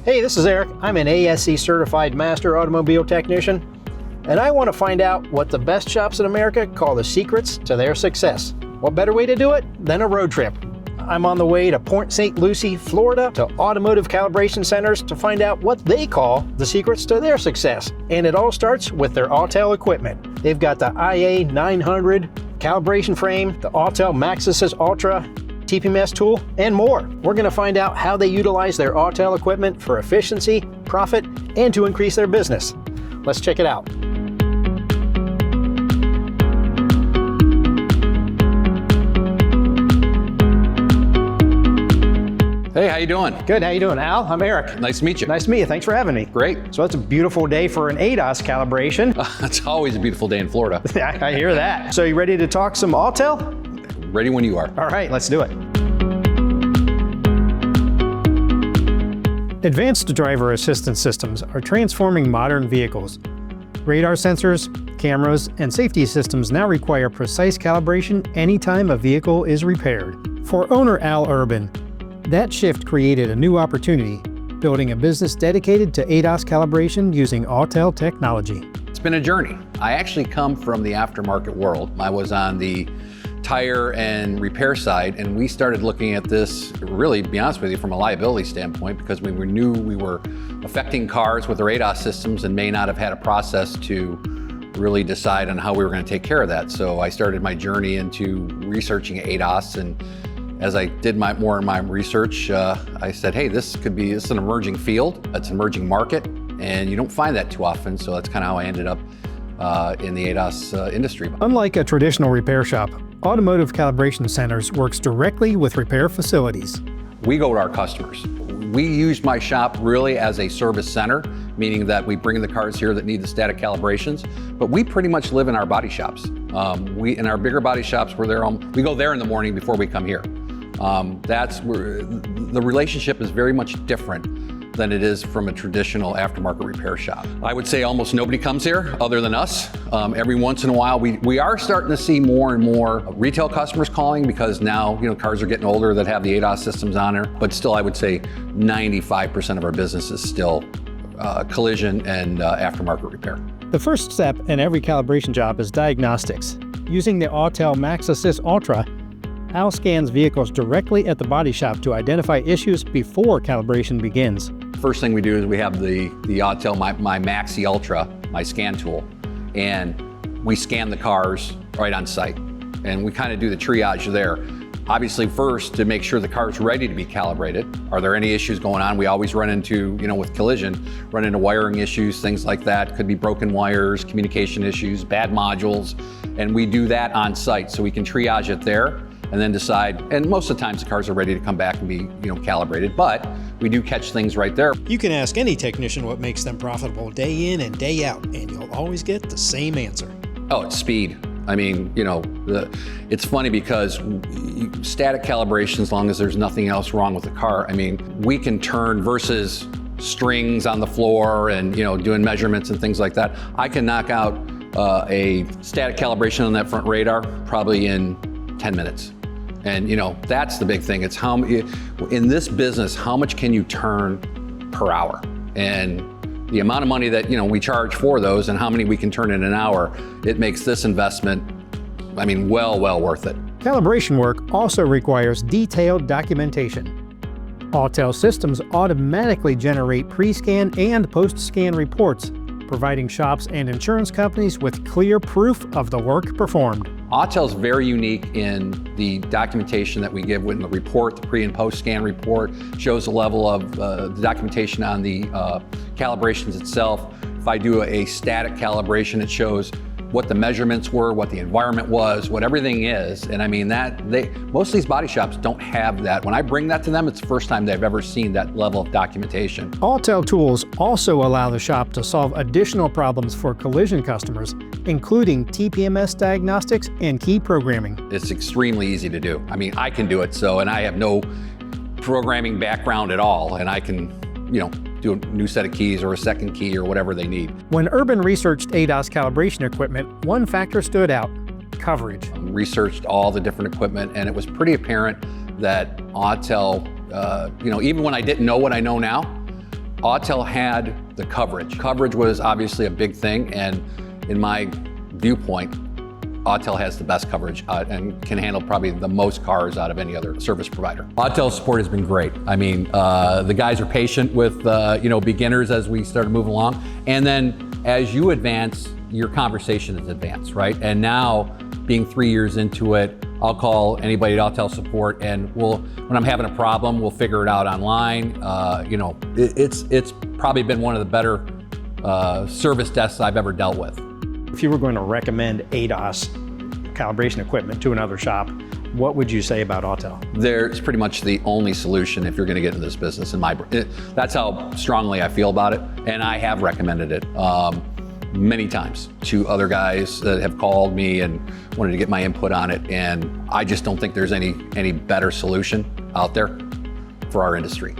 Hey, this is Eric. I'm an ASC certified master automobile technician, and I want to find out what the best shops in America call the secrets to their success. What better way to do it than a road trip? I'm on the way to Port St. Lucie, Florida, to Automotive Calibration Centers to find out what they call the secrets to their success. And it all starts with their Autel equipment. They've got the IA 900 calibration frame, the Autel MaxiSYS Ultra TPMS tool, and more. We're going to find out how they utilize their Autel equipment for efficiency, profit, and to increase their business. Let's check it out. Hey, how you doing? Good, how you doing, Al? I'm Eric. Nice to meet you. Nice to meet you, thanks for having me. Great. So it's a beautiful day for an ADAS calibration. It's always a beautiful day in Florida. I hear that. So you ready to talk some Autel? Ready when you are. All right, let's do it. Advanced driver assistance systems are transforming modern vehicles. Radar sensors, cameras, and safety systems now require precise calibration anytime a vehicle is repaired. For owner Al Urban, that shift created a new opportunity, building a business dedicated to ADAS calibration using Autel technology. It's been a journey. I actually come from the aftermarket world. I was on the tire and repair side, and we started looking at this, really, to be honest with you, from a liability standpoint, because we knew we were affecting cars with our ADAS systems and may not have had a process to really decide on how we were going to take care of that. So I started my journey into researching ADAS, and as I did more in my research, I said, hey, this is an emerging field, it's an emerging market, and you don't find that too often, so that's kind of how I ended up in the ADAS industry. Unlike a traditional repair shop, Automotive Calibration Centers works directly with repair facilities. We go to our customers. We use my shop really as a service center, meaning that we bring the cars here that need the static calibrations, but we pretty much live in our body shops. In our bigger body shops, we go there in the morning before we come here. That's where the relationship is very much different than it is from a traditional aftermarket repair shop. I would say almost nobody comes here other than us. Every once in a while, we are starting to see more and more retail customers calling, because now, cars are getting older that have the ADAS systems on there. But still, I would say 95% of our business is still collision and aftermarket repair. The first step in every calibration job is diagnostics. Using the Autel MaxiSYS Ultra, Al scans vehicles directly at the body shop to identify issues before calibration begins. First thing we do is we have the Autel, my MaxiSYS Ultra, my scan tool, and we scan the cars right on site. And we kind of do the triage there. Obviously, first, to make sure the car's ready to be calibrated. Are there any issues going on? We always run into, with collision, run into wiring issues, things like that. Could be broken wires, communication issues, bad modules, and we do that on site so we can triage it there and then decide. And most of the times the cars are ready to come back and be, calibrated, but we do catch things right there. You can ask any technician what makes them profitable day in and day out, and you'll always get the same answer. Oh, it's speed. I mean, it's funny because static calibration, as long as there's nothing else wrong with the car, I mean, we can turn versus strings on the floor and, doing measurements and things like that. I can knock out a static calibration on that front radar probably in 10 minutes. And that's the big thing. It's in this business, how much can you turn per hour? And the amount of money that we charge for those and how many we can turn in an hour, it makes this investment, well worth it. Calibration work also requires detailed documentation. Autel systems automatically generate pre-scan and post-scan reports, providing shops and insurance companies with clear proof of the work performed. Autel is very unique in the documentation that we give in the report. The pre and post scan report shows the level of the documentation on the calibrations itself. If I do a static calibration, it shows what the measurements were, what the environment was, what everything is. And most of these body shops don't have that. When I bring that to them, it's the first time they've ever seen that level of documentation. Autel tools also allow the shop to solve additional problems for collision customers, including TPMS diagnostics and key programming. It's extremely easy to do. I can do it, and I have no programming background at all, and I can, do a new set of keys or a second key or whatever they need. When Urban researched ADAS calibration equipment, one factor stood out: coverage. Researched all the different equipment, and it was pretty apparent that Autel, even when I didn't know what I know now, Autel had the coverage. Coverage was obviously a big thing, and in my viewpoint, Autel has the best coverage and can handle probably the most cars out of any other service provider. Autel's support has been great. I mean, the guys are patient with beginners as we started moving along, and then as you advance, your conversation is advanced, right? And now, being 3 years into it, I'll call anybody at Autel support, and when I'm having a problem, we'll figure it out online. It's probably been one of the better service desks I've ever dealt with. If you were going to recommend ADAS calibration equipment to another shop, what would you say about Autel? It's pretty much the only solution if you're going to get into this business. That's how strongly I feel about it, and I have recommended it many times to other guys that have called me and wanted to get my input on it, and I just don't think there's any better solution out there for our industry.